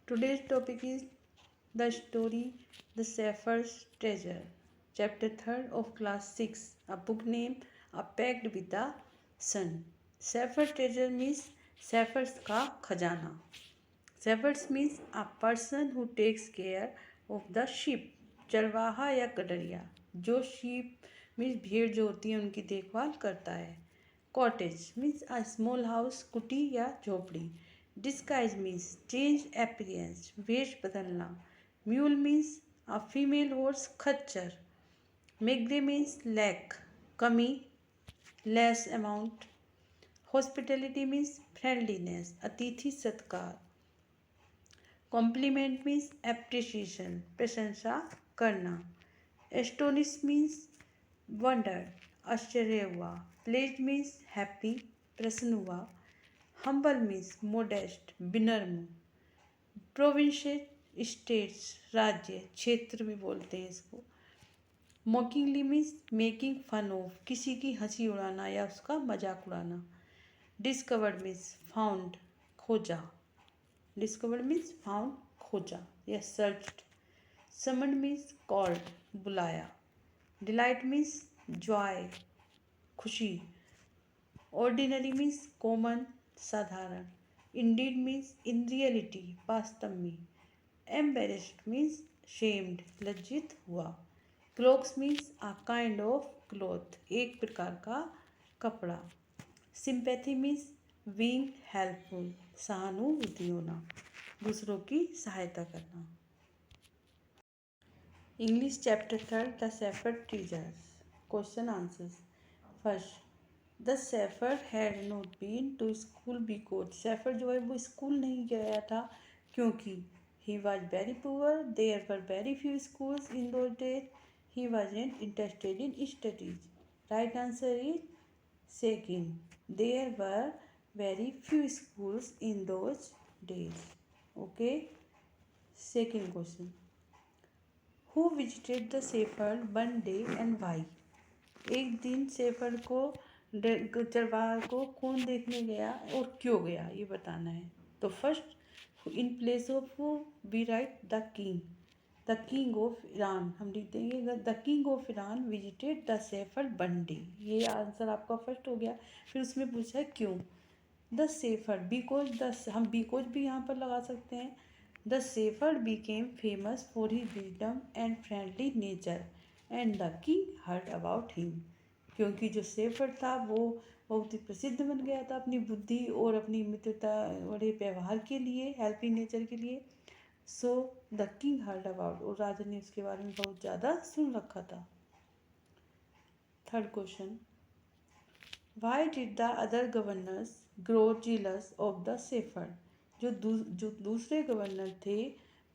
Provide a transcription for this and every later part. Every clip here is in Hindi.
Today's topic is the story The Zephyr's Treasure, chapter 3rd of class 6, a book named A Pact with the Sun. Zephyr's treasure means Zephyr's का खजाना. Shepherds means a person who takes care of the sheep, चरवाहा या गडरिया, जो sheep means भेड़ जो होती है उनकी देखभाल करता है. Cottage means a small house, कुटी या झोपड़ी. Disguise means change appearance, वेश बदलना. Mule means a female horse, खच्चर. Megre means lack, कमी, less amount. Hospitality means friendliness, अतिथि सत्कार. कॉम्प्लीमेंट मीन्स एप्रिसिएशन, प्रशंसा करना. एस्टोनिश मीन्स वंडर, आश्चर्य हुआ. प्लेज मीन्स हैप्पी, प्रसन्न हुआ. हम्बल मीन्स मोडेस्ट, विनम्र. प्रोविंसेस स्टेट्स, राज्य, क्षेत्र भी बोलते हैं इसको. Mockingly means making fun of, किसी की हंसी उड़ाना या उसका मजाक उड़ाना. डिस्कवर्ड मीन्स फाउंड, खोजा. डिस्कवर्ड मीन्स फाउंड, खोजा या सर्च्ड. समन्ड मीन्स कॉल्ड, बुलाया. डिलाइट मीन्स जॉय, खुशी. ऑर्डिनरी मीन्स कॉमन, साधारण. इंडीड मीन्स इन रियलिटी, वास्तव में. एम्बेरेस्ड मीन्स शेम्ड, लज्जित हुआ. Cloaks means a kind of cloth, एक प्रकार का कपड़ा. सिंपैथी मीन्स बीइंग हेल्पफुल, सहानुभूति होना, दूसरों की सहायता करना. English chapter 3 the shepherd treasures. Question answers. First, the shepherd had not been to school because, shepherd जो है वो स्कूल नहीं गया था क्योंकि he was very poor, there were very few schools in those days, he wasn't interested in studies. Right answer is second, there were very few schools in those days. Okay. Second question, who visited the shepherd one day and why? एक दिन शेफर्ड को चरवाहा को कौन देखने गया और क्यों गया ये बताना है. तो first, in place of we write the king of Iran, हम लिख देंगे the king of Iran visited the shepherd one day. ये आंसर आपका फर्स्ट हो गया. फिर उसमें पूछा है क्यों. द शेफर्ड बिकॉज द, हम बिकॉज भी यहाँ पर लगा सकते हैं. The shepherd became famous for his wisdom and friendly nature and the king heard about him. क्योंकि जो शेफर्ड था वो बहुत ही प्रसिद्ध बन गया था अपनी बुद्धि और अपनी मित्रता बड़े व्यवहार के लिए, हेल्पिंग नेचर के लिए. सो द किंग हर्ड अबाउट, और राजा ने उसके बारे में बहुत ज़्यादा सुन रखा था. Third question, why did the other governors grow jealous of the shepherd. जो दूसरे गवर्नर थे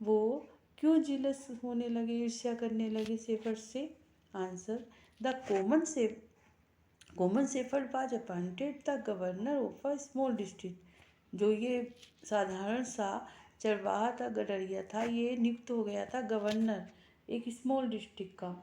वो क्यों जीलस होने लगे, ईर्ष्या करने लगे शेफर्ड से. Answer, the common shepherd was appointed the governor of a small district. जो ये साधारण सा चरवाहा था, गडरिया था, ये नियुक्त हो गया था गवर्नर एक स्मॉल डिस्ट्रिक्ट का.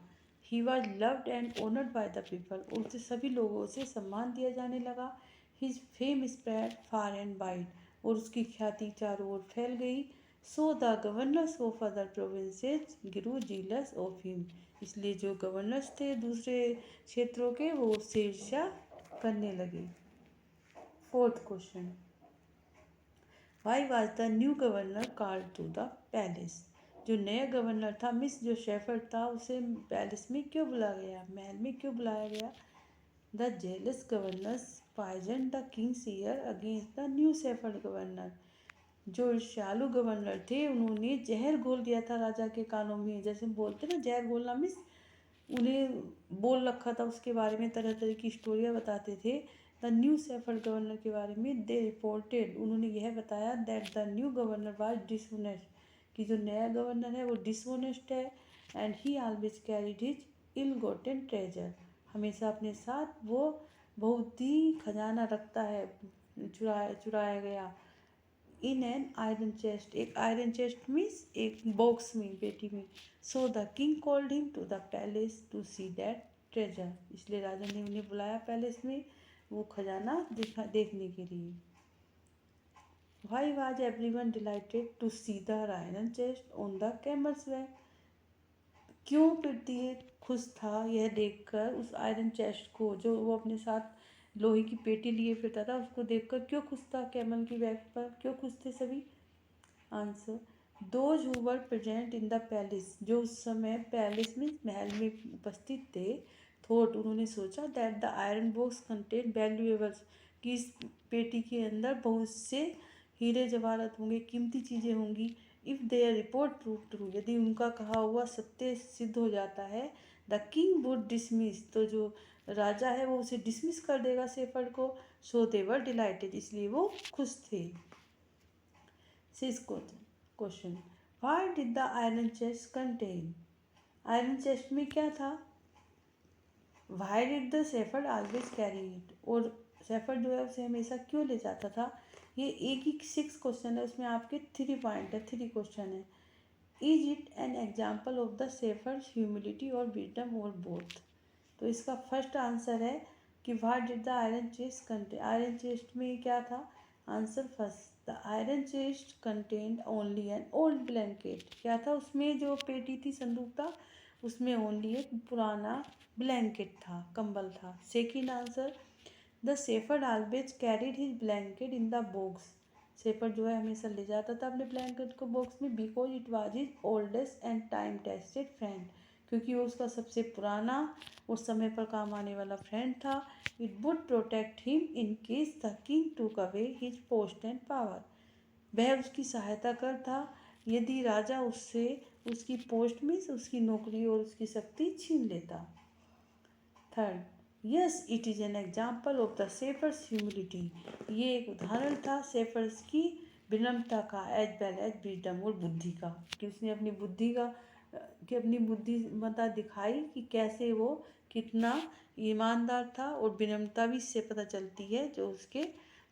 He was loved and honoured by the people, उसे सभी लोगों से सम्मान दिया जाने लगा. His fame spread far and wide, और उसकी ख्याति चारों ओर फैल गई. So the governors of other provinces grew jealous of him, इसलिए जो गवर्नर्स थे दूसरे क्षेत्रों के वो उससे ईर्ष्या करने लगे. Fourth question, why was the new governor called to the palace. जो नया गवर्नर था मिस जो शेफर्ड था उसे पैलेस में क्यों बुलाया गया, महल में क्यों बुलाया गया. The jealous governors poison the king's ear against the new shepherd governor. जो ईर्ष्यालु गवर्नर थे उन्होंने जहर घोल दिया था राजा के कानों में. जैसे हम बोलते ना जहर घोलना मिस, उन्हें बोल रखा था उसके बारे में, तरह तरह की स्टोरियाँ बताते थे द न्यू शेफर्ड गवर्नर के बारे में. दे रिपोर्टेड, उन्होंने यह बताया that the new governor was dishonest, कि जो नया गवर्नर है वो डिसऑनेस्ट है. And he always carried his ill gotten treasure, हमेशा अपने साथ वो बहुत ही खजाना रखता है, चुराया गया. इन एन आयरन चेस्ट, एक आयरन चेस्ट मीन्स एक बॉक्स में, पेटी में. So the king called him to the palace to see that treasure, इसलिए राजा ने उन्हें बुलाया पैलेस में वो खजाना देखने के लिए. Why was everyone delighted to see the iron chest on the camel's back? क्यों पृथ्वी खुश था यह देखकर उस आयरन चेस्ट को, जो वो अपने साथ लोहे की पेटी लिए फिरता था, उसको देखकर क्यों खुश था? कैमल की बैक पर क्यों खुश थे सभी? Answer, those who were present in the palace, जो उस समय पैलेस में महल में उपस्थित थे, थोट उन्होंने सोचा, that the iron box contain valuables, कि इस पेटी के अंदर बहुत से हीरे जवाहरात होंगे, कीमती चीज़ें होंगी। If there report prove true, यदि उनका कहा हुआ सत्य सिद्ध हो जाता है, द किंग वुड डिसमिस, तो जो राजा है वो उसे डिसमिस कर देगा शेफर्ड को। सो दे वर डिलाइटेड, इसलिए वो खुश थे। Six question, what did the iron chest contain? Iron chest में क्या था? Why did the shepherd always carry it, और शेफर्ड जो है उसे हमेशा क्यों ले जाता था? ये एक ही 6 क्वेश्चन है, उसमें आपके 3 पॉइंट है, 3 क्वेश्चन है। Is it an example of the shepherd humility और विजडम और बोथ? तो इसका फर्स्ट आंसर है कि what did the iron chest contain, iron chest में क्या था? Answer first, the iron chest contained only an old blanket, क्या था उसमें? जो पेटी थी, संदूक था, उसमें ओनली एक पुराना ब्लैंकेट था, कंबल था। Second answer, the shepherd always carried his blanket in the box, shepherd जो है हमेशा ले जाता था अपने ब्लैंकेट को बॉक्स में, because it was his oldest and time tested friend, क्योंकि वो उसका सबसे पुराना उस समय पर काम आने वाला फ्रेंड था। It would protect him in case the king took away his post and power, वह उसकी सहायता करता यदि राजा उससे उसकी पोस्ट में से उसकी नौकरी और उसकी शक्ति छीन लेता। Third, yes it is an example of the shepherds humility, ये एक उदाहरण था शेफर्स की विनम्रता का, एज वेल एज विजडम, और बुद्धि का, कि उसने अपनी बुद्धि का कि अपनी बुद्धिमत्ता दिखाई कि कैसे वो कितना ईमानदार था, और विनम्रता भी इससे पता चलती है जो उसके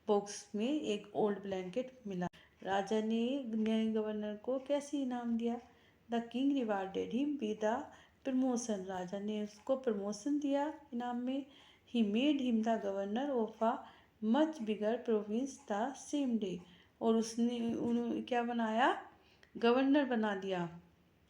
बॉक्स में एक ओल्ड ब्लैंकेट मिला। राजा ने नए गवर्नर को कैसे इनाम दिया? The king rewarded him with the promotion, राजा ने उसको प्रमोशन दिया इनाम में। He made him the governor of a much bigger province the same day, और उसने क्या बनाया? गवर्नर बना दिया